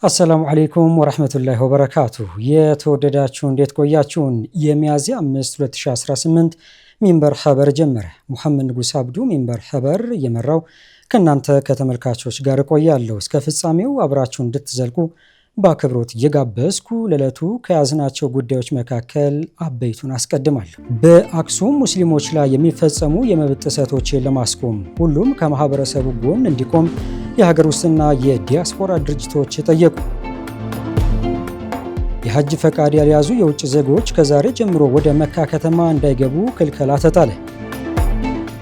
አሰላሙ አለይኩም ወራህመቱላሂ ወበረካቱሁ። የተወደዳችሁ እንዴት ቆያችሁን? የሚያዝያ 5 2018 ሚንበር ኸበር ጀመረ። ሙሐመድ ንጉስ አብዱ ሚንበር ኸበር እየመራው ከእናንተ ከተመልካቾች ጋር እቆያለሁ። እስከ ፍጻሜው አብራችሁ እንድትዘልቁ በአክብሮት እየጋበዝኩ ለዕለቱ ከያዝናቸው ጉዳዮች መካከል አበይቱን አስቀድማለሁ። በአክሱም ሙስሊሞች ላይ የሚፈጸሙ የመብት ጥሰቶችን ለማስቆም ሁሉም ከማህበረሰቡ ጎን እንዲቆም የሀገር ውስጥና የዲያስፖራ ድርጅቶች ጠየቁ። የሐጅ ፈቃድ ያልያዙ የውጭ ዜጎች ከዛሬ ጀምሮ ወደ መካ ከተማ እንዳይገቡ ክልከላ ተጣለ።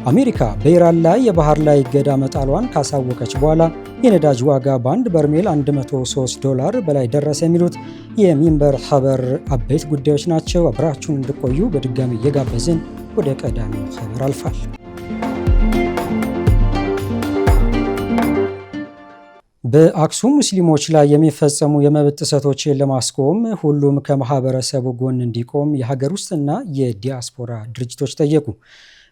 አሜሪካ በኢራን ላይ የባህር ላይ እገዳ መጣሏን ካሳወቀች በኋላ የነዳጅ ዋጋ በአንድ በርሜል $103 በላይ ደረሰ። የሚሉት የሚንበር ኸበር አበይት ጉዳዮች ናቸው። አብራችሁን እንድቆዩ በድጋሚ እየጋበዝን ወደ ቀዳሚው ኸበር አልፋል። በአክሱም ሙስሊሞች ላይ የሚፈጸሙ የመብት ጥሰቶችን ለማስቆም ሁሉም ከማህበረሰቡ ጎን እንዲቆም የሀገር ውስጥና የዲያስፖራ ድርጅቶች ጠየቁ።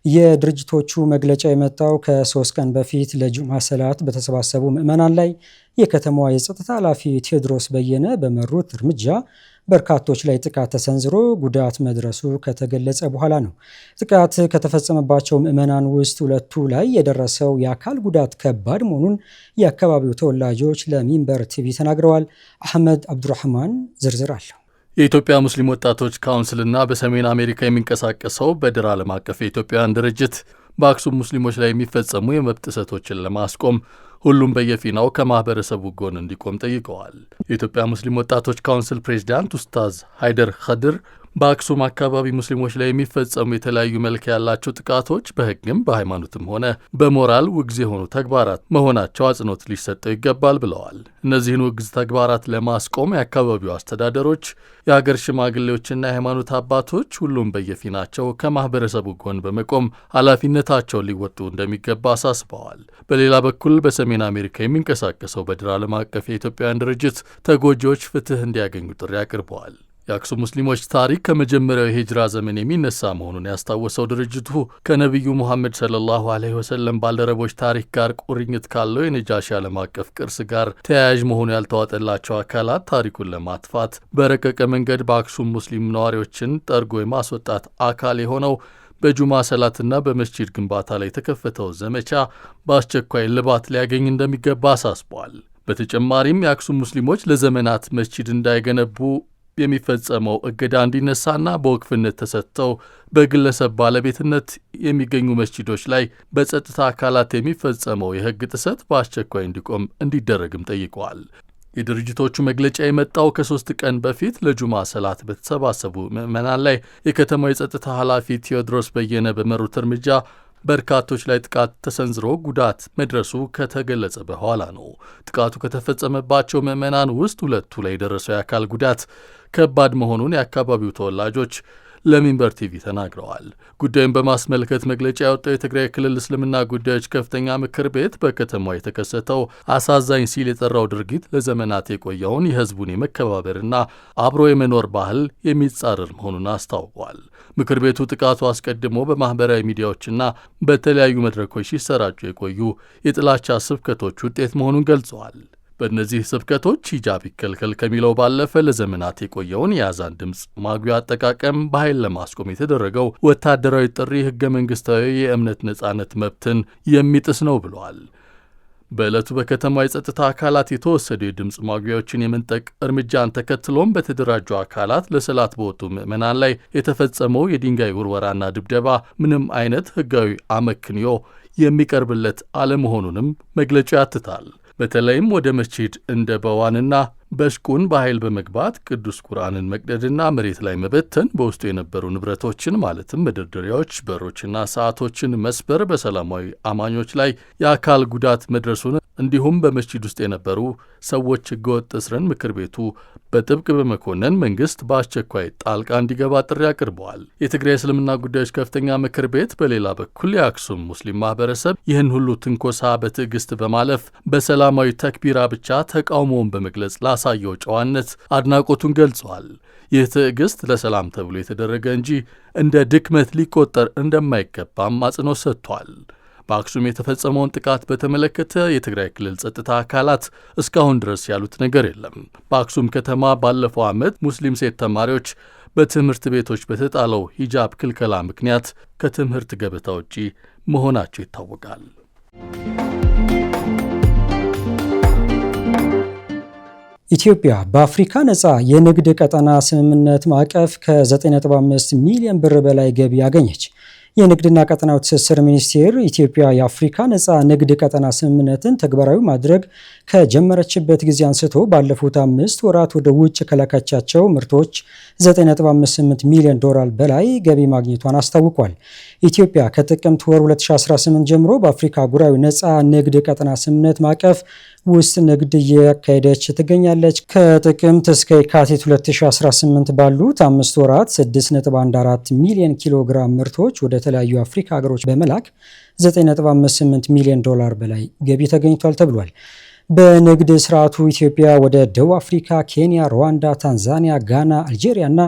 የድርጅቶቹ መግለጫ የመጣው ከ3 ቀን በፊት ለጁምዓ ሰላት በተሰባሰቡ ምዕመናን ላይ የከተማዋ የጸጥታ ኃላፊ ቴዎድሮስ በየነ በመሩት እርምጃ በርካቶች ላይ ጥቃት ተሰንዝሮ ጉዳት መድረሱ ከተገለጸ በኋላ ነው። ጥቃት ከተፈጸመባቸው ምዕመናን ውስጥ 2ቱ ላይ የደረሰው የአካል ጉዳት ከባድ መሆኑን የአካባቢው ተወላጆች ለሚንበር ቲቪ ተናግረዋል። አህመድ አብዱራህማን ዝርዝር አለው። የኢትዮጵያ ሙስሊም ወጣቶች ካውንስልና በሰሜን አሜሪካ የሚንቀሳቀሰው በድር ዓለም አቀፍ የኢትዮጵያውያን ድርጅት በአክሱም ሙስሊሞች ላይ የሚፈጸሙ የመብት ጥሰቶችን ለማስቆም ሁሉም በየፊናው ከማህበረሰቡ ጎን እንዲቆም ጠይቀዋል። የኢትዮጵያ ሙስሊም ወጣቶች ካውንስል ፕሬዚዳንት ኡስታዝ ሃይደር ኸድር በአክሱም አካባቢ ሙስሊሞች ላይ የሚፈጸሙ የተለያዩ መልክ ያላቸው ጥቃቶች በሕግም በሃይማኖትም ሆነ በሞራል ውግዝ የሆኑ ተግባራት መሆናቸው አጽንኦት ሊሰጠው ይገባል ብለዋል። እነዚህን ውግዝ ተግባራት ለማስቆም የአካባቢው አስተዳደሮች፣ የሀገር ሽማግሌዎችና የሃይማኖት አባቶች ሁሉም በየፊናቸው ከማህበረሰቡ ጎን በመቆም ኃላፊነታቸውን ሊወጡ እንደሚገባ አሳስበዋል። በሌላ በኩል በሰሜን አሜሪካ የሚንቀሳቀሰው በድር ዓለም አቀፍ የኢትዮጵያውያን ድርጅት ተጎጂዎች ፍትህ እንዲያገኙ ጥሪ አቅርበዋል። የአክሱም ሙስሊሞች ታሪክ ከመጀመሪያው የሂጅራ ዘመን የሚነሳ መሆኑን ያስታወሰው ድርጅቱ ከነቢዩ ሙሐመድ ሰለላሁ ዐለይሂ ወሰለም ባልደረቦች ታሪክ ጋር ቁርኝት ካለው የነጃሺ ዓለም አቀፍ ቅርስ ጋር ተያያዥ መሆኑ ያልተዋጠላቸው አካላት ታሪኩን ለማጥፋት በረቀቀ መንገድ በአክሱም ሙስሊም ነዋሪዎችን ጠርጎ የማስወጣት አካል የሆነው በጁማ ሰላትና በመስጂድ ግንባታ ላይ የተከፈተው ዘመቻ በአስቸኳይ ልባት ሊያገኝ እንደሚገባ አሳስበዋል። በተጨማሪም የአክሱም ሙስሊሞች ለዘመናት መስጂድ እንዳይገነቡ የሚፈጸመው እገዳ እንዲነሳና በወቅፍነት ተሰጥተው በግለሰብ ባለቤትነት የሚገኙ መስጂዶች ላይ በጸጥታ አካላት የሚፈጸመው የሕግ ጥሰት በአስቸኳይ እንዲቆም እንዲደረግም ጠይቀዋል። የድርጅቶቹ መግለጫ የመጣው ከ3 ቀን በፊት ለጁማ ሰላት በተሰባሰቡ ምዕመናን ላይ የከተማው የጸጥታ ኃላፊ ቴዎድሮስ በየነ በመሩት እርምጃ በርካቶች ላይ ጥቃት ተሰንዝሮ ጉዳት መድረሱ ከተገለጸ በኋላ ነው። ጥቃቱ ከተፈጸመባቸው ምዕመናን ውስጥ 2ቱ ላይ የደረሰው የአካል ጉዳት ከባድ መሆኑን የአካባቢው ተወላጆች ለሚንበር ቲቪ ተናግረዋል። ጉዳዩን በማስመልከት መግለጫ ያወጣው የትግራይ ክልል እስልምና ጉዳዮች ከፍተኛ ምክር ቤት በከተማዋ የተከሰተው አሳዛኝ ሲል የጠራው ድርጊት ለዘመናት የቆየውን የሕዝቡን የመከባበርና አብሮ የመኖር ባህል የሚጻረር መሆኑን አስታውቋል። ምክር ቤቱ ጥቃቱ አስቀድሞ በማህበራዊ ሚዲያዎችና በተለያዩ መድረኮች ሲሰራጩ የቆዩ የጥላቻ ስብከቶች ውጤት መሆኑን ገልጸዋል። በእነዚህ ስብከቶች ሂጃብ ይከልከል ከሚለው ባለፈ ለዘመናት የቆየውን የአዛን ድምፅ ማጉያ አጠቃቀም በኃይል ለማስቆም የተደረገው ወታደራዊ ጥሪ ሕገ መንግሥታዊ የእምነት ነጻነት መብትን የሚጥስ ነው ብለዋል። በዕለቱ በከተማ የጸጥታ አካላት የተወሰዱ የድምፅ ማጉያዎችን የመንጠቅ እርምጃን ተከትሎም በተደራጁ አካላት ለሰላት በወጡ ምዕመናን ላይ የተፈጸመው የድንጋይ ውርወራና ድብደባ ምንም አይነት ሕጋዊ አመክንዮ የሚቀርብለት አለመሆኑንም መግለጫው ያትታል። በተለይም ወደ መስጂድ እንደ በዋንና በሽቁን በኃይል በመግባት ቅዱስ ቁርአንን መቅደድና መሬት ላይ መበተን፣ በውስጡ የነበሩ ንብረቶችን ማለትም መደርደሪያዎች፣ በሮችና ሰዓቶችን መስበር፣ በሰላማዊ አማኞች ላይ የአካል ጉዳት መድረሱን እንዲሁም በመስጂድ ውስጥ የነበሩ ሰዎች ሕገወጥ እስርን ምክር ቤቱ በጥብቅ በመኮነን መንግስት በአስቸኳይ ጣልቃ እንዲገባ ጥሪ አቅርበዋል። የትግራይ እስልምና ጉዳዮች ከፍተኛ ምክር ቤት በሌላ በኩል የአክሱም ሙስሊም ማህበረሰብ ይህን ሁሉ ትንኮሳ በትዕግስት በማለፍ በሰላማዊ ተክቢራ ብቻ ተቃውሞውን በመግለጽ ላሳየው ጨዋነት አድናቆቱን ገልጸዋል። ይህ ትዕግስት ለሰላም ተብሎ የተደረገ እንጂ እንደ ድክመት ሊቆጠር እንደማይገባም አጽንኦት ሰጥቷል። በአክሱም የተፈጸመውን ጥቃት በተመለከተ የትግራይ ክልል ጸጥታ አካላት እስካሁን ድረስ ያሉት ነገር የለም። በአክሱም ከተማ ባለፈው ዓመት ሙስሊም ሴት ተማሪዎች በትምህርት ቤቶች በተጣለው ሂጃብ ክልከላ ምክንያት ከትምህርት ገበታ ውጪ መሆናቸው ይታወቃል። ኢትዮጵያ በአፍሪካ ነፃ የንግድ ቀጠና ስምምነት ማዕቀፍ ከ9.5 ሚሊዮን ብር በላይ ገቢ አገኘች። የንግድና ቀጠናዊ ትስስር ሚኒስቴር ኢትዮጵያ የአፍሪካ ነፃ ንግድ ቀጠና ስምምነትን ተግባራዊ ማድረግ ከጀመረችበት ጊዜ አንስቶ ባለፉት 5 ወራት ወደ ውጭ ከላከቻቸው ምርቶች 9.58 ሚሊዮን ዶላር በላይ ገቢ ማግኘቷን አስታውቋል። ኢትዮጵያ ከጥቅምት ወር 2018 ጀምሮ በአፍሪካ አህጉራዊ ነፃ ንግድ ቀጠና ስምምነት ማዕቀፍ ውስጥ ንግድ እያካሄደች ትገኛለች። ከጥቅምት እስከ የካቲት 2018 ባሉት 5 ወራት 6.14 ሚሊዮን ኪሎ ግራም ምርቶች ወደ ተለያዩ አፍሪካ ሀገሮች በመላክ 9.58 ሚሊዮን ዶላር በላይ ገቢ ተገኝቷል ተብሏል። በንግድ ስርዓቱ ኢትዮጵያ ወደ ደቡብ አፍሪካ፣ ኬንያ፣ ሩዋንዳ፣ ታንዛኒያ፣ ጋና፣ አልጄሪያ እና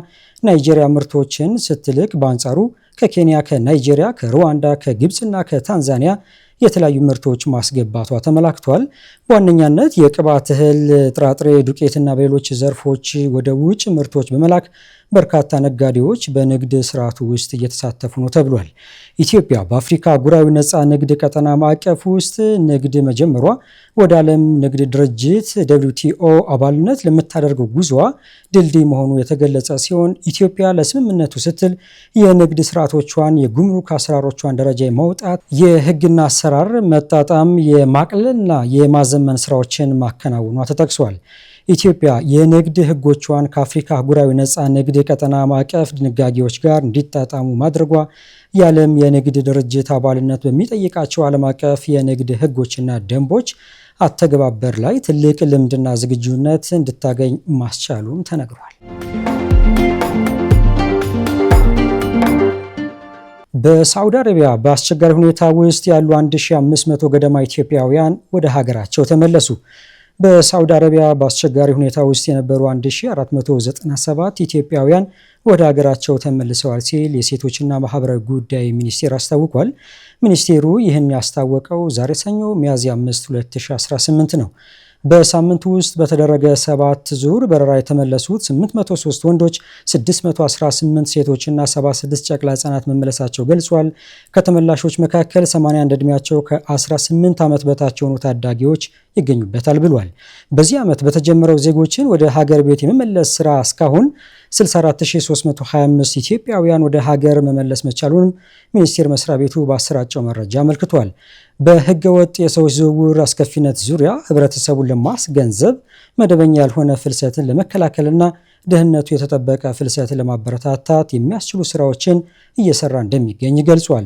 ናይጄሪያ ምርቶችን ስትልክ በአንጻሩ ከኬንያ፣ ከናይጄሪያ፣ ከሩዋንዳ፣ ከግብፅና ከታንዛኒያ የተለያዩ ምርቶች ማስገባቷ ተመላክቷል። በዋነኛነት የቅባት እህል፣ ጥራጥሬ፣ ዱቄትና በሌሎች ዘርፎች ወደ ውጭ ምርቶች በመላክ በርካታ ነጋዴዎች በንግድ ስርዓቱ ውስጥ እየተሳተፉ ነው ተብሏል። ኢትዮጵያ በአፍሪካ አህጉራዊ ነፃ ንግድ ቀጠና ማዕቀፍ ውስጥ ንግድ መጀመሯ ወደ ዓለም ንግድ ድርጅት WTO አባልነት ለምታደርገው ጉዞዋ ድልድይ መሆኑ የተገለጸ ሲሆን ኢትዮጵያ ለስምምነቱ ስትል የንግድ ስርዓቶቿን፣ የጉምሩክ አሰራሮቿን ደረጃ የማውጣት የህግና አሰራር መጣጣም፣ የማቅለልና የማዘመን ስራዎችን ማከናወኗ ተጠቅሷል። ኢትዮጵያ የንግድ ህጎቿን ከአፍሪካ አህጉራዊ ነፃ ንግድ ቀጠና ማዕቀፍ ድንጋጌዎች ጋር እንዲጣጣሙ ማድረጓ የዓለም የንግድ ድርጅት አባልነት በሚጠይቃቸው ዓለም አቀፍ የንግድ ህጎችና ደንቦች አተገባበር ላይ ትልቅ ልምድና ዝግጁነት እንድታገኝ ማስቻሉም ተነግሯል። በሳዑዲ አረቢያ በአስቸጋሪ ሁኔታ ውስጥ ያሉ 1500 ገደማ ኢትዮጵያውያን ወደ ሀገራቸው ተመለሱ። በሳዑዲ አረቢያ በአስቸጋሪ ሁኔታ ውስጥ የነበሩ 1497 ኢትዮጵያውያን ወደ ሀገራቸው ተመልሰዋል ሲል የሴቶችና ማህበራዊ ጉዳይ ሚኒስቴር አስታውቋል። ሚኒስቴሩ ይህን ያስታወቀው ዛሬ ሰኞ ሚያዝያ 5 2018 ነው። በሳምንቱ ውስጥ በተደረገ 7 ዙር በረራ የተመለሱት 803 ወንዶች፣ 618 ሴቶችና 76 ጨቅላ ህጻናት መመለሳቸው ገልጿል። ከተመላሾች መካከል 81 ዕድሜያቸው ከ18 ዓመት በታች የሆኑ ታዳጊዎች ይገኙበታል ብሏል። በዚህ ዓመት በተጀመረው ዜጎችን ወደ ሀገር ቤት የመመለስ ስራ እስካሁን 64325 ኢትዮጵያውያን ወደ ሀገር መመለስ መቻሉንም ሚኒስቴር መስሪያ ቤቱ ባሰራጨው መረጃ አመልክቷል። በህገ ወጥ የሰዎች ዝውውር አስከፊነት ዙሪያ ህብረተሰቡን ለማስገንዘብ መደበኛ ያልሆነ ፍልሰትን ለመከላከልና ደህንነቱ የተጠበቀ ፍልሰትን ለማበረታታት የሚያስችሉ ስራዎችን እየሰራ እንደሚገኝ ገልጿል።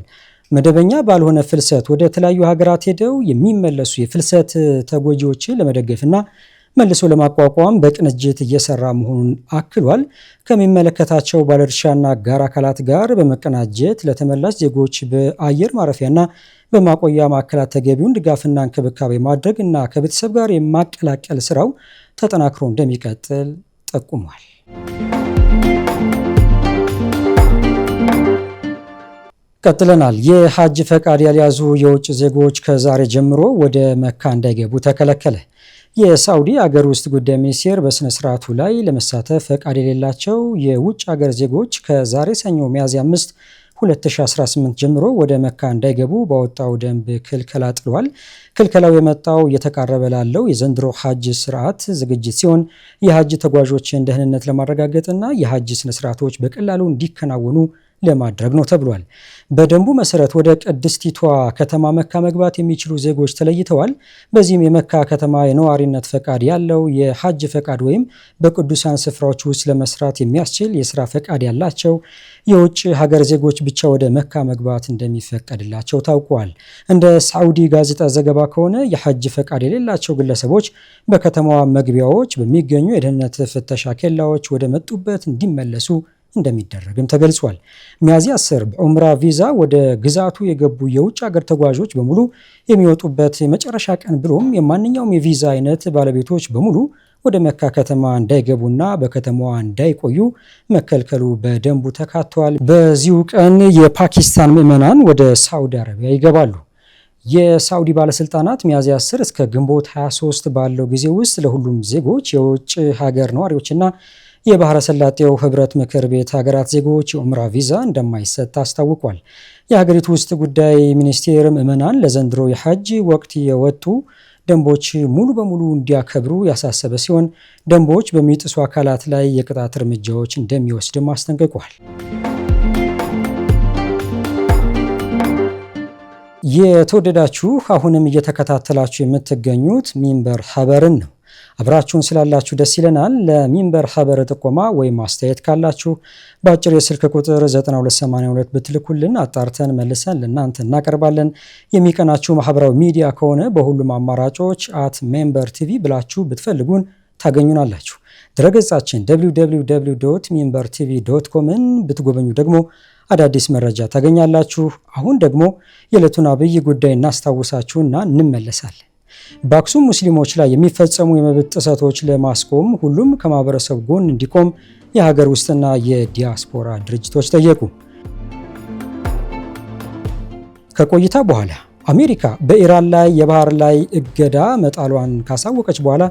መደበኛ ባልሆነ ፍልሰት ወደ ተለያዩ ሀገራት ሄደው የሚመለሱ የፍልሰት ተጎጂዎችን ለመደገፍና መልሶ ለማቋቋም በቅንጅት እየሰራ መሆኑን አክሏል። ከሚመለከታቸው ባለድርሻና አጋር አካላት ጋር በመቀናጀት ለተመላሽ ዜጎች በአየር ማረፊያና በማቆያ ማዕከላት ተገቢውን ድጋፍና እንክብካቤ ማድረግ እና ከቤተሰብ ጋር የማቀላቀል ስራው ተጠናክሮ እንደሚቀጥል ጠቁሟል። ቀጥለናል። የሐጅ ፈቃድ ያልያዙ የውጭ ዜጎች ከዛሬ ጀምሮ ወደ መካ እንዳይገቡ ተከለከለ። የሳዑዲ አገር ውስጥ ጉዳይ ሚኒስቴር በስነ ስርዓቱ ላይ ለመሳተፍ ፈቃድ የሌላቸው የውጭ ሀገር ዜጎች ከዛሬ ሰኞ ሚያዝያ 5 2018 ጀምሮ ወደ መካ እንዳይገቡ ባወጣው ደንብ ክልከላ ጥሏል። ክልከላው የመጣው እየተቃረበ ላለው የዘንድሮ ሐጅ ስርዓት ዝግጅት ሲሆን የሐጅ ተጓዦችን ደህንነት ለማረጋገጥና የሐጅ ስነ ስርዓቶች በቀላሉ እንዲከናወኑ ለማድረግ ነው ተብሏል። በደንቡ መሰረት ወደ ቅድስቲቷ ከተማ መካ መግባት የሚችሉ ዜጎች ተለይተዋል። በዚህም የመካ ከተማ የነዋሪነት ፈቃድ ያለው፣ የሐጅ ፈቃድ ወይም በቅዱሳን ስፍራዎች ውስጥ ለመስራት የሚያስችል የስራ ፈቃድ ያላቸው የውጭ ሀገር ዜጎች ብቻ ወደ መካ መግባት እንደሚፈቀድላቸው ታውቋል። እንደ ሳዑዲ ጋዜጣ ዘገባ ከሆነ የሐጅ ፈቃድ የሌላቸው ግለሰቦች በከተማዋ መግቢያዎች በሚገኙ የደህንነት ፍተሻ ኬላዎች ወደ መጡበት እንዲመለሱ እንደሚደረግም ተገልጿል። ሚያዝያ 10 በዑምራ ቪዛ ወደ ግዛቱ የገቡ የውጭ ሀገር ተጓዦች በሙሉ የሚወጡበት የመጨረሻ ቀን ብሎም የማንኛውም የቪዛ አይነት ባለቤቶች በሙሉ ወደ መካ ከተማ እንዳይገቡና በከተማዋ እንዳይቆዩ መከልከሉ በደንቡ ተካቷል። በዚሁ ቀን የፓኪስታን ምዕመናን ወደ ሳዑዲ አረቢያ ይገባሉ። የሳዑዲ ባለስልጣናት ሚያዝያ 10 እስከ ግንቦት 23 ባለው ጊዜ ውስጥ ለሁሉም ዜጎች የውጭ ሀገር ነዋሪዎችና የባህረ ሰላጤው ህብረት ምክር ቤት ሀገራት ዜጎች የኡምራ ቪዛ እንደማይሰጥ አስታውቋል። የሀገሪቱ ውስጥ ጉዳይ ሚኒስቴር ምዕመናን ለዘንድሮ የሐጅ ወቅት የወጡ ደንቦች ሙሉ በሙሉ እንዲያከብሩ ያሳሰበ ሲሆን ደንቦች በሚጥሱ አካላት ላይ የቅጣት እርምጃዎች እንደሚወስድም አስጠንቅቋል። የተወደዳችሁ አሁንም እየተከታተላችሁ የምትገኙት ሚንበር ሀበርን ነው። አብራችሁን ስላላችሁ ደስ ይለናል። ለሚንበር ሀበር ጥቆማ ወይም አስተያየት ካላችሁ በአጭር የስልክ ቁጥር 9282 ብትልኩልን አጣርተን መልሰን ለእናንተ እናቀርባለን። የሚቀናችሁ ማህበራዊ ሚዲያ ከሆነ በሁሉም አማራጮች @member tv ብላችሁ ብትፈልጉን ታገኙናላችሁ። ድረገጻችን www.membertv.comን ብትጎበኙ ደግሞ አዳዲስ መረጃ ታገኛላችሁ። አሁን ደግሞ የዕለቱን አብይ ጉዳይ እናስታውሳችሁና እንመለሳለን። በአክሱም ሙስሊሞች ላይ የሚፈጸሙ የመብት ጥሰቶች ለማስቆም ሁሉም ከማህበረሰቡ ጎን እንዲቆም የሀገር ውስጥና የዲያስፖራ ድርጅቶች ጠየቁ። ከቆይታ በኋላ አሜሪካ በኢራን ላይ የባህር ላይ እገዳ መጣሏን ካሳወቀች በኋላ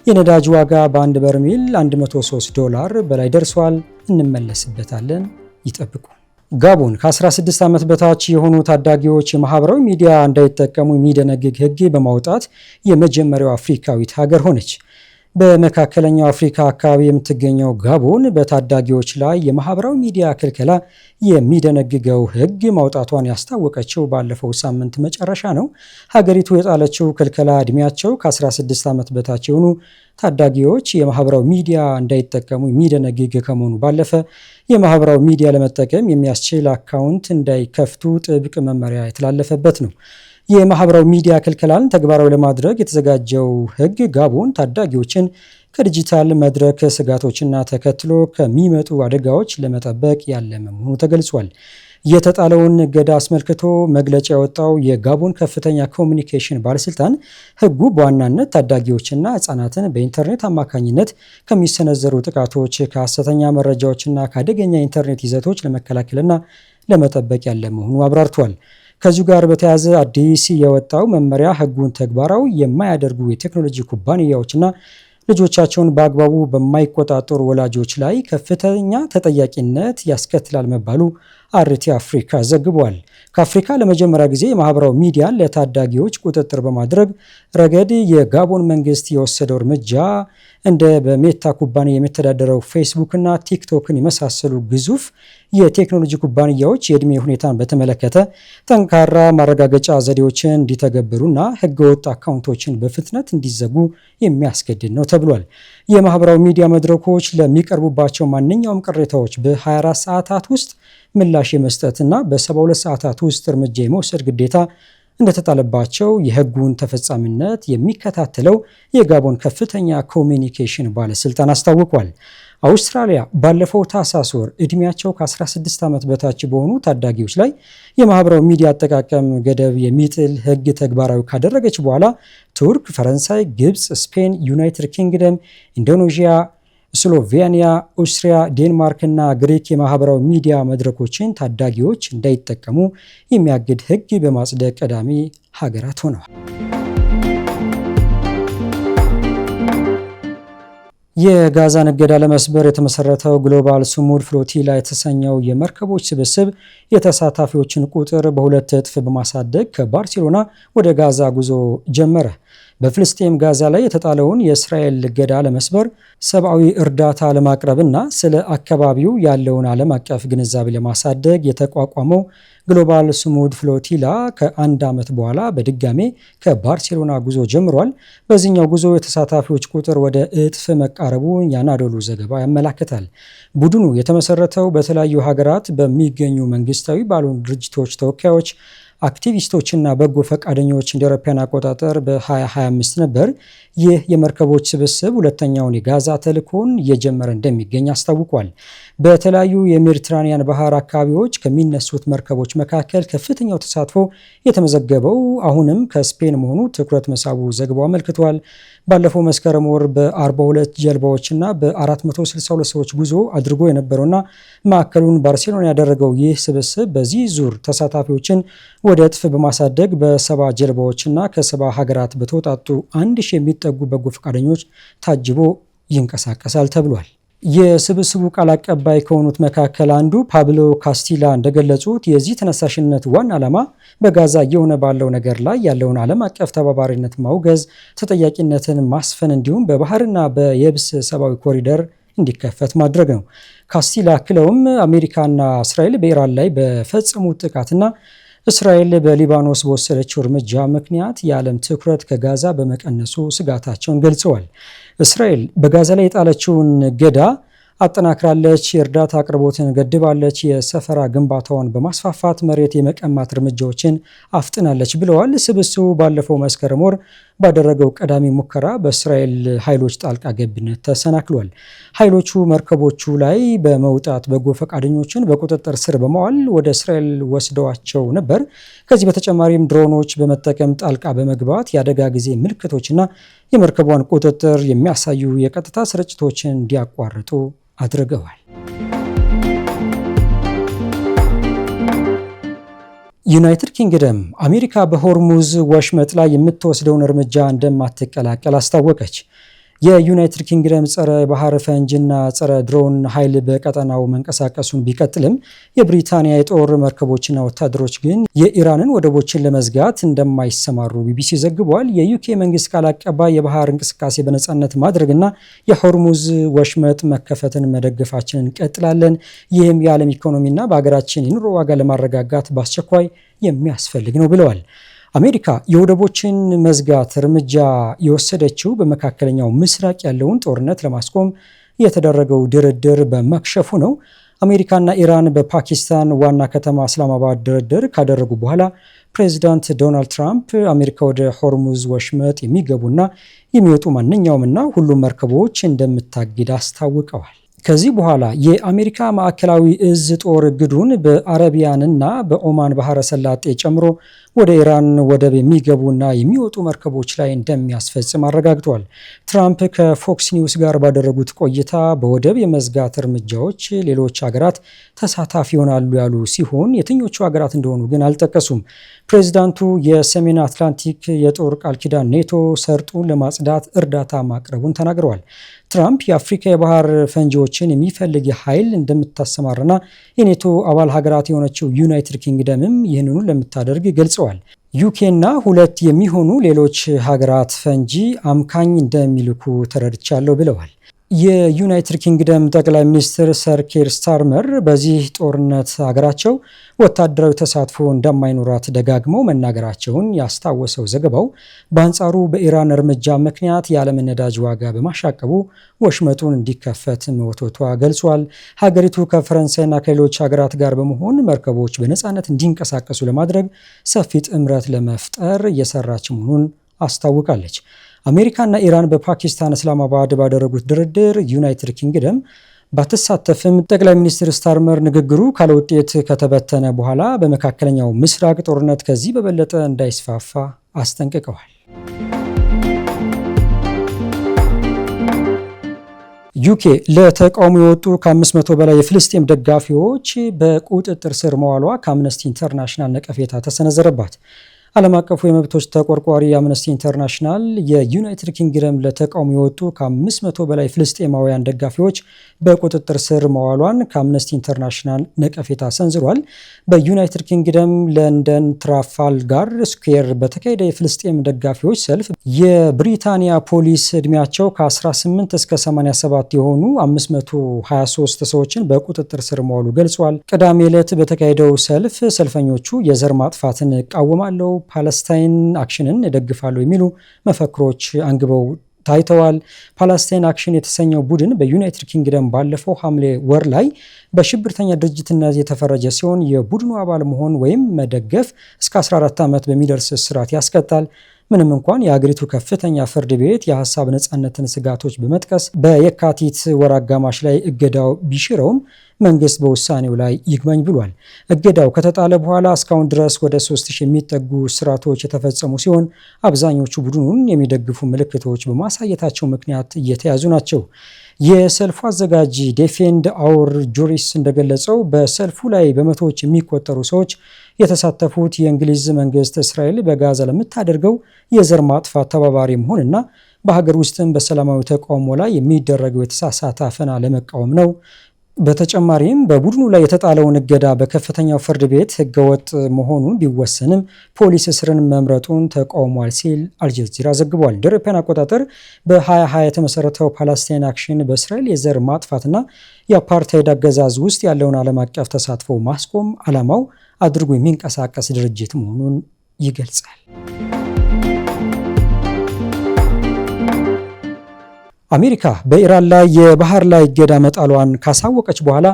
የነዳጅ ዋጋ በአንድ በርሜል $103 በላይ ደርሷል። እንመለስበታለን። ይጠብቁ። ጋቦን ከ16 ዓመት በታች የሆኑ ታዳጊዎች የማህበራዊ ሚዲያ እንዳይጠቀሙ የሚደነግግ ሕግ በማውጣት የመጀመሪያው አፍሪካዊት ሀገር ሆነች። በመካከለኛው አፍሪካ አካባቢ የምትገኘው ጋቦን በታዳጊዎች ላይ የማህበራዊ ሚዲያ ክልከላ የሚደነግገው ሕግ ማውጣቷን ያስታወቀችው ባለፈው ሳምንት መጨረሻ ነው። ሀገሪቱ የጣለችው ክልከላ እድሜያቸው ከ16 ዓመት በታች የሆኑ ታዳጊዎች የማህበራዊ ሚዲያ እንዳይጠቀሙ የሚደነግግ ከመሆኑ ባለፈ የማህበራዊ ሚዲያ ለመጠቀም የሚያስችል አካውንት እንዳይከፍቱ ጥብቅ መመሪያ የተላለፈበት ነው። የማህበራዊ ሚዲያ ክልከላን ተግባራዊ ለማድረግ የተዘጋጀው ሕግ ጋቦን ታዳጊዎችን ከዲጂታል መድረክ ስጋቶችና ተከትሎ ከሚመጡ አደጋዎች ለመጠበቅ ያለመ መሆኑ ተገልጿል። የተጣለውን እገዳ አስመልክቶ መግለጫ ያወጣው የጋቦን ከፍተኛ ኮሚኒኬሽን ባለስልጣን ሕጉ በዋናነት ታዳጊዎችና ሕፃናትን በኢንተርኔት አማካኝነት ከሚሰነዘሩ ጥቃቶች፣ ከሐሰተኛ መረጃዎችና ከአደገኛ ኢንተርኔት ይዘቶች ለመከላከልና ለመጠበቅ ያለ መሆኑ አብራርቷል። ከዚሁ ጋር በተያያዘ አዲስ የወጣው መመሪያ ሕጉን ተግባራዊ የማያደርጉ የቴክኖሎጂ ኩባንያዎችና ልጆቻቸውን በአግባቡ በማይቆጣጠሩ ወላጆች ላይ ከፍተኛ ተጠያቂነት ያስከትላል መባሉ አርቲ አፍሪካ ዘግቧል። ከአፍሪካ ለመጀመሪያ ጊዜ የማህበራዊ ሚዲያን ለታዳጊዎች ቁጥጥር በማድረግ ረገድ የጋቦን መንግስት የወሰደው እርምጃ እንደ በሜታ ኩባንያ የሚተዳደረው ፌስቡክና ቲክቶክን የመሳሰሉ ግዙፍ የቴክኖሎጂ ኩባንያዎች የዕድሜ ሁኔታን በተመለከተ ጠንካራ ማረጋገጫ ዘዴዎችን እንዲተገብሩና ህገወጥ አካውንቶችን በፍጥነት እንዲዘጉ የሚያስገድድ ነው ተብሏል። የማህበራዊ ሚዲያ መድረኮች ለሚቀርቡባቸው ማንኛውም ቅሬታዎች በ24 ሰዓታት ውስጥ ምላሽ የመስጠትና በ72 ሰዓታት ውስጥ እርምጃ የመውሰድ ግዴታ እንደተጣለባቸው የህጉን ተፈጻሚነት የሚከታተለው የጋቦን ከፍተኛ ኮሚኒኬሽን ባለስልጣን አስታውቋል። አውስትራሊያ ባለፈው ታህሳስ ወር እድሜያቸው ከ16 ዓመት በታች በሆኑ ታዳጊዎች ላይ የማህበራዊ ሚዲያ አጠቃቀም ገደብ የሚጥል ህግ ተግባራዊ ካደረገች በኋላ ቱርክ፣ ፈረንሳይ፣ ግብፅ፣ ስፔን፣ ዩናይትድ ኪንግደም፣ ኢንዶኔዥያ፣ ስሎቬኒያ፣ ኦስትሪያ፣ ዴንማርክ እና ግሪክ የማህበራዊ ሚዲያ መድረኮችን ታዳጊዎች እንዳይጠቀሙ የሚያግድ ህግ በማጽደቅ ቀዳሚ ሀገራት ሆነዋል። የጋዛን እገዳ ለመስበር የተመሰረተው ግሎባል ስሙድ ፍሎቲላ የተሰኘው የመርከቦች ስብስብ የተሳታፊዎችን ቁጥር በሁለት እጥፍ በማሳደግ ከባርሴሎና ወደ ጋዛ ጉዞ ጀመረ። በፍልስጤም ጋዛ ላይ የተጣለውን የእስራኤል እገዳ ለመስበር ሰብአዊ እርዳታ ለማቅረብና ስለ አካባቢው ያለውን ዓለም አቀፍ ግንዛቤ ለማሳደግ የተቋቋመው ግሎባል ስሙድ ፍሎቲላ ከአንድ ዓመት በኋላ በድጋሜ ከባርሴሎና ጉዞ ጀምሯል። በዚህኛው ጉዞ የተሳታፊዎች ቁጥር ወደ እጥፍ መቃረቡን የአናዶሉ ዘገባ ያመላክታል። ቡድኑ የተመሰረተው በተለያዩ ሀገራት በሚገኙ መንግስታዊ ባልሆኑ ድርጅቶች ተወካዮች፣ አክቲቪስቶችና በጎ ፈቃደኞች እንደ አውሮፓውያን አቆጣጠር በ2025 ነበር። ይህ የመርከቦች ስብስብ ሁለተኛውን የጋዛ ተልዕኮን እየጀመረ እንደሚገኝ አስታውቋል። በተለያዩ የሜዲትራኒያን ባህር አካባቢዎች ከሚነሱት መርከቦች መካከል ከፍተኛው ተሳትፎ የተመዘገበው አሁንም ከስፔን መሆኑ ትኩረት መሳቡ ዘገባው አመልክቷል። ባለፈው መስከረም ወር በ42 ጀልባዎችና በ462 ሰዎች ጉዞ አድርጎ የነበረውና ማዕከሉን ባርሴሎና ያደረገው ይህ ስብስብ በዚህ ዙር ተሳታፊዎችን ወደ እጥፍ በማሳደግ በ70 ጀልባዎችና ከ70 ሀገራት በተወጣጡ 1000 የሚጠጉ በጎ ፈቃደኞች ታጅቦ ይንቀሳቀሳል ተብሏል። የስብስቡ ቃል አቀባይ ከሆኑት መካከል አንዱ ፓብሎ ካስቲላ እንደገለጹት የዚህ ተነሳሽነት ዋና ዓላማ በጋዛ እየሆነ ባለው ነገር ላይ ያለውን ዓለም አቀፍ ተባባሪነት ማውገዝ፣ ተጠያቂነትን ማስፈን እንዲሁም በባህርና በየብስ ሰብአዊ ኮሪደር እንዲከፈት ማድረግ ነው። ካስቲላ አክለውም አሜሪካና እስራኤል በኢራን ላይ በፈጸሙት ጥቃትና እስራኤል በሊባኖስ በወሰደችው እርምጃ ምክንያት የዓለም ትኩረት ከጋዛ በመቀነሱ ስጋታቸውን ገልጸዋል። እስራኤል በጋዛ ላይ የጣለችውን እገዳ አጠናክራለች፣ የእርዳታ አቅርቦትን ገድባለች፣ የሰፈራ ግንባታውን በማስፋፋት መሬት የመቀማት እርምጃዎችን አፍጥናለች ብለዋል። ስብስቡ ባለፈው መስከረም ወር ባደረገው ቀዳሚ ሙከራ በእስራኤል ኃይሎች ጣልቃ ገብነት ተሰናክሏል። ኃይሎቹ መርከቦቹ ላይ በመውጣት በጎ ፈቃደኞችን በቁጥጥር ስር በመዋል ወደ እስራኤል ወስደዋቸው ነበር። ከዚህ በተጨማሪም ድሮኖች በመጠቀም ጣልቃ በመግባት የአደጋ ጊዜ ምልክቶችና የመርከቧን ቁጥጥር የሚያሳዩ የቀጥታ ስርጭቶችን እንዲያቋርጡ አድርገዋል። ዩናይትድ ኪንግደም አሜሪካ በሆርሙዝ ወሽመጥ ላይ የምትወስደውን እርምጃ እንደማትቀላቀል አስታወቀች። የዩናይትድ ኪንግደም ጸረ ባህር ፈንጅና ጸረ ድሮን ኃይል በቀጠናው መንቀሳቀሱን ቢቀጥልም የብሪታንያ የጦር መርከቦችና ወታደሮች ግን የኢራንን ወደቦችን ለመዝጋት እንደማይሰማሩ ቢቢሲ ዘግቧል። የዩኬ መንግስት ቃል አቀባይ የባህር እንቅስቃሴ በነፃነት ማድረግና የሆርሙዝ ወሽመጥ መከፈትን መደገፋችንን እንቀጥላለን፣ ይህም የዓለም ኢኮኖሚና በሀገራችን የኑሮ ዋጋ ለማረጋጋት በአስቸኳይ የሚያስፈልግ ነው ብለዋል። አሜሪካ የወደቦችን መዝጋት እርምጃ የወሰደችው በመካከለኛው ምስራቅ ያለውን ጦርነት ለማስቆም የተደረገው ድርድር በመክሸፉ ነው። አሜሪካና ኢራን በፓኪስታን ዋና ከተማ እስላማባድ ድርድር ካደረጉ በኋላ ፕሬዚዳንት ዶናልድ ትራምፕ አሜሪካ ወደ ሆርሙዝ ወሽመጥ የሚገቡና የሚወጡ ማንኛውምና ሁሉም መርከቦች እንደምታግድ አስታውቀዋል። ከዚህ በኋላ የአሜሪካ ማዕከላዊ እዝ ጦር እግዱን በአረቢያንና በኦማን ባህረ ሰላጤ ጨምሮ ወደ ኢራን ወደብ የሚገቡና የሚወጡ መርከቦች ላይ እንደሚያስፈጽም አረጋግጧል። ትራምፕ ከፎክስ ኒውስ ጋር ባደረጉት ቆይታ በወደብ የመዝጋት እርምጃዎች ሌሎች ሀገራት ተሳታፊ ይሆናሉ ያሉ ሲሆን የትኞቹ ሀገራት እንደሆኑ ግን አልጠቀሱም። ፕሬዚዳንቱ የሰሜን አትላንቲክ የጦር ቃል ኪዳን ኔቶ ሰርጡን ለማጽዳት እርዳታ ማቅረቡን ተናግረዋል። ትራምፕ የአፍሪካ የባህር ፈንጂዎችን የሚፈልግ ኃይል እንደምታሰማርና የኔቶ አባል ሀገራት የሆነችው ዩናይትድ ኪንግደምም ይህንኑ ለምታደርግ ገልጸዋል። ዩኬና 2 የሚሆኑ ሌሎች ሀገራት ፈንጂ አምካኝ እንደሚልኩ ተረድቻለሁ ብለዋል። የዩናይትድ ኪንግደም ጠቅላይ ሚኒስትር ሰር ኬር ስታርመር በዚህ ጦርነት ሀገራቸው ወታደራዊ ተሳትፎ እንደማይኖራት ደጋግመው መናገራቸውን ያስታወሰው ዘገባው በአንጻሩ በኢራን እርምጃ ምክንያት የዓለም ነዳጅ ዋጋ በማሻቀቡ ወሽመጡን እንዲከፈት መወትወቷ ገልጿል። ሀገሪቱ ከፈረንሳይና ከሌሎች ሀገራት ጋር በመሆን መርከቦች በነፃነት እንዲንቀሳቀሱ ለማድረግ ሰፊ ጥምረት ለመፍጠር እየሰራች መሆኑን አስታውቃለች። አሜሪካና ኢራን በፓኪስታን እስላማባድ ባደረጉት ድርድር ዩናይትድ ኪንግደም ባትሳተፍም ጠቅላይ ሚኒስትር ስታርመር ንግግሩ ካለ ውጤት ከተበተነ በኋላ በመካከለኛው ምስራቅ ጦርነት ከዚህ በበለጠ እንዳይስፋፋ አስጠንቅቀዋል። ዩኬ ለተቃውሞ የወጡ ከ500 በላይ የፍልስጤም ደጋፊዎች በቁጥጥር ስር መዋሏ ከአምነስቲ ኢንተርናሽናል ነቀፌታ ተሰነዘረባት። ዓለም አቀፉ የመብቶች ተቆርቋሪ አምነስቲ ኢንተርናሽናል የዩናይትድ ኪንግደም ለተቃውሞ የወጡ ከ500 በላይ ፍልስጤማውያን ደጋፊዎች በቁጥጥር ስር መዋሏን ከአምነስቲ ኢንተርናሽናል ነቀፌታ ሰንዝሯል። በዩናይትድ ኪንግደም ለንደን ትራፋልጋር ስኩዌር በተካሄደ የፍልስጤም ደጋፊዎች ሰልፍ የብሪታንያ ፖሊስ ዕድሜያቸው ከ18 እስከ 87 የሆኑ 523 ሰዎችን በቁጥጥር ስር መዋሉ ገልጿል። ቅዳሜ ዕለት በተካሄደው ሰልፍ ሰልፈኞቹ የዘር ማጥፋትን እቃወማለሁ፣ ፓለስታይን አክሽንን እደግፋለሁ የሚሉ መፈክሮች አንግበው ታይተዋል። ፓለስታይን አክሽን የተሰኘው ቡድን በዩናይትድ ኪንግደም ባለፈው ሐምሌ ወር ላይ በሽብርተኛ ድርጅትነት የተፈረጀ ሲሆን የቡድኑ አባል መሆን ወይም መደገፍ እስከ 14 ዓመት በሚደርስ እስራት ያስቀጣል። ምንም እንኳን የሀገሪቱ ከፍተኛ ፍርድ ቤት የሀሳብ ነጻነትን ስጋቶች በመጥቀስ በየካቲት ወር አጋማሽ ላይ እገዳው ቢሽረውም መንግስት በውሳኔው ላይ ይግባኝ ብሏል። እገዳው ከተጣለ በኋላ እስካሁን ድረስ ወደ 3000 የሚጠጉ እስራቶች የተፈጸሙ ሲሆን አብዛኞቹ ቡድኑን የሚደግፉ ምልክቶች በማሳየታቸው ምክንያት እየተያዙ ናቸው። የሰልፉ አዘጋጅ ዴፌንድ አውር ጁሪስ እንደገለጸው በሰልፉ ላይ በመቶዎች የሚቆጠሩ ሰዎች የተሳተፉት የእንግሊዝ መንግስት እስራኤል በጋዛ ለምታደርገው የዘር ማጥፋት ተባባሪ መሆንና በሀገር ውስጥም በሰላማዊ ተቃውሞ ላይ የሚደረገው የተሳሳተ አፈና ለመቃወም ነው። በተጨማሪም በቡድኑ ላይ የተጣለውን እገዳ በከፍተኛው ፍርድ ቤት ህገወጥ መሆኑን ቢወሰንም ፖሊስ እስርን መምረጡን ተቃውሟል ሲል አልጀዚራ ዘግቧል። እንደ አውሮፓውያን አቆጣጠር በ2020 የተመሰረተው ፓለስታይን አክሽን በእስራኤል የዘር ማጥፋትና የአፓርታይድ አገዛዝ ውስጥ ያለውን ዓለም አቀፍ ተሳትፎ ማስቆም ዓላማው አድርጎ የሚንቀሳቀስ ድርጅት መሆኑን ይገልጻል። አሜሪካ በኢራን ላይ የባህር ላይ እገዳ መጣሏን ካሳወቀች በኋላ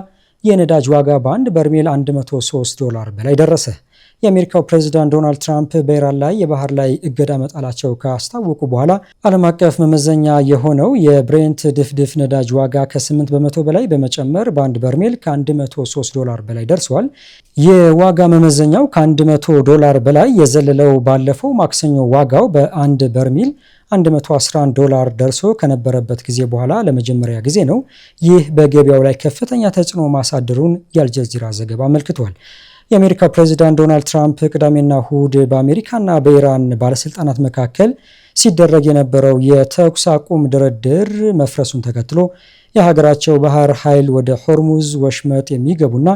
የነዳጅ ዋጋ በአንድ በርሜል $103 በላይ ደረሰ። የአሜሪካው ፕሬዝዳንት ዶናልድ ትራምፕ በኢራን ላይ የባህር ላይ እገዳ መጣላቸው ካስታወቁ በኋላ ዓለም አቀፍ መመዘኛ የሆነው የብሬንት ድፍድፍ ነዳጅ ዋጋ ከ8 በመቶ በላይ በመጨመር በአንድ በርሜል $103 በላይ ደርሷል። የዋጋ መመዘኛው $100 በላይ የዘለለው ባለፈው ማክሰኞ ዋጋው በአንድ በርሜል $111 ደርሶ ከነበረበት ጊዜ በኋላ ለመጀመሪያ ጊዜ ነው። ይህ በገበያው ላይ ከፍተኛ ተጽዕኖ ማሳደሩን የአልጀዚራ ዘገባ አመልክቷል። የአሜሪካ ፕሬዝዳንት ዶናልድ ትራምፕ ቅዳሜና እሁድ በአሜሪካና በኢራን ባለስልጣናት መካከል ሲደረግ የነበረው የተኩስ አቁም ድርድር መፍረሱን ተከትሎ የሀገራቸው ባህር ኃይል ወደ ሆርሙዝ ወሽመጥ የሚገቡና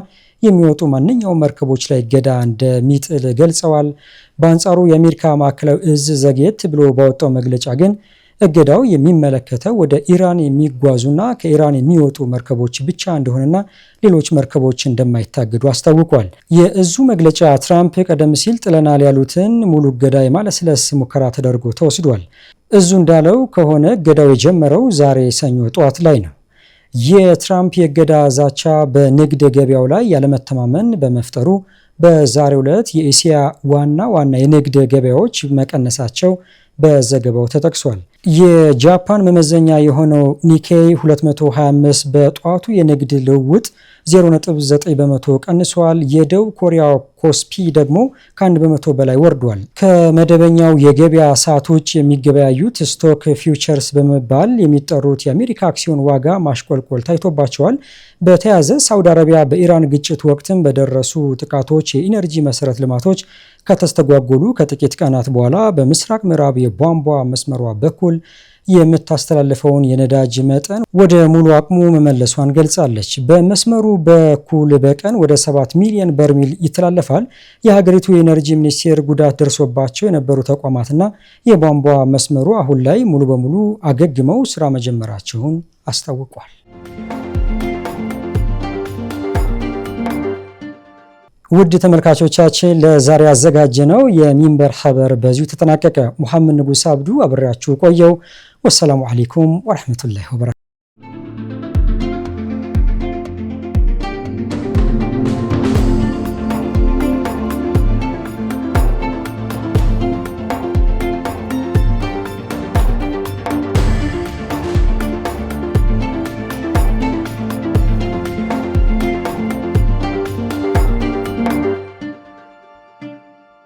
የሚወጡ ማንኛውም መርከቦች ላይ እገዳ እንደሚጥል ገልጸዋል። በአንጻሩ የአሜሪካ ማዕከላዊ እዝ ዘግየት ብሎ ባወጣው መግለጫ ግን እገዳው የሚመለከተው ወደ ኢራን የሚጓዙና ከኢራን የሚወጡ መርከቦች ብቻ እንደሆነና ሌሎች መርከቦች እንደማይታገዱ አስታውቋል። የእዙ መግለጫ ትራምፕ ቀደም ሲል ጥለናል ያሉትን ሙሉ እገዳ የማለስለስ ሙከራ ተደርጎ ተወስዷል። እዙ እንዳለው ከሆነ እገዳው የጀመረው ዛሬ ሰኞ ጠዋት ላይ ነው። የትራምፕ የእገዳ ዛቻ በንግድ ገበያው ላይ ያለመተማመን በመፍጠሩ በዛሬው ዕለት የኤሲያ ዋና የንግድ ገበያዎች መቀነሳቸው በዘገባው ተጠቅሷል። የጃፓን መመዘኛ የሆነው ኒኬይ 225 በጠዋቱ የንግድ ልውውጥ 0.9 በመቶ ቀንሷል። የደቡብ ኮሪያ ኮስፒ ደግሞ ከ1 በመቶ በላይ ወርዷል። ከመደበኛው የገበያ ሰዓት ውጭ የሚገበያዩት ስቶክ ፊውቸርስ በመባል የሚጠሩት የአሜሪካ አክሲዮን ዋጋ ማሽቆልቆል ታይቶባቸዋል። በተያያዘ ሳውዲ አረቢያ በኢራን ግጭት ወቅትም በደረሱ ጥቃቶች የኢነርጂ መሰረት ልማቶች ከተስተጓጎሉ ከጥቂት ቀናት በኋላ በምስራቅ ምዕራብ የቧንቧ መስመሯ በኩል የምታስተላልፈውን የነዳጅ መጠን ወደ ሙሉ አቅሙ መመለሷን ገልጻለች። በመስመሩ በኩል በቀን ወደ 7 ሚሊዮን በርሜል ይተላለፋል። የሀገሪቱ የኤነርጂ ሚኒስቴር ጉዳት ደርሶባቸው የነበሩ ተቋማትና የቧንቧ መስመሩ አሁን ላይ ሙሉ በሙሉ አገግመው ስራ መጀመራቸውን አስታውቋል። ውድ ተመልካቾቻችን ለዛሬ ያዘጋጀነው የሚንበር ኸበር በዚሁ ተጠናቀቀ። ሙሐመድ ንጉስ አብዱ አብሬያችሁ ቆየው። ወሰላሙ አለይኩም ወራህመቱላሂ ወበረካቱ።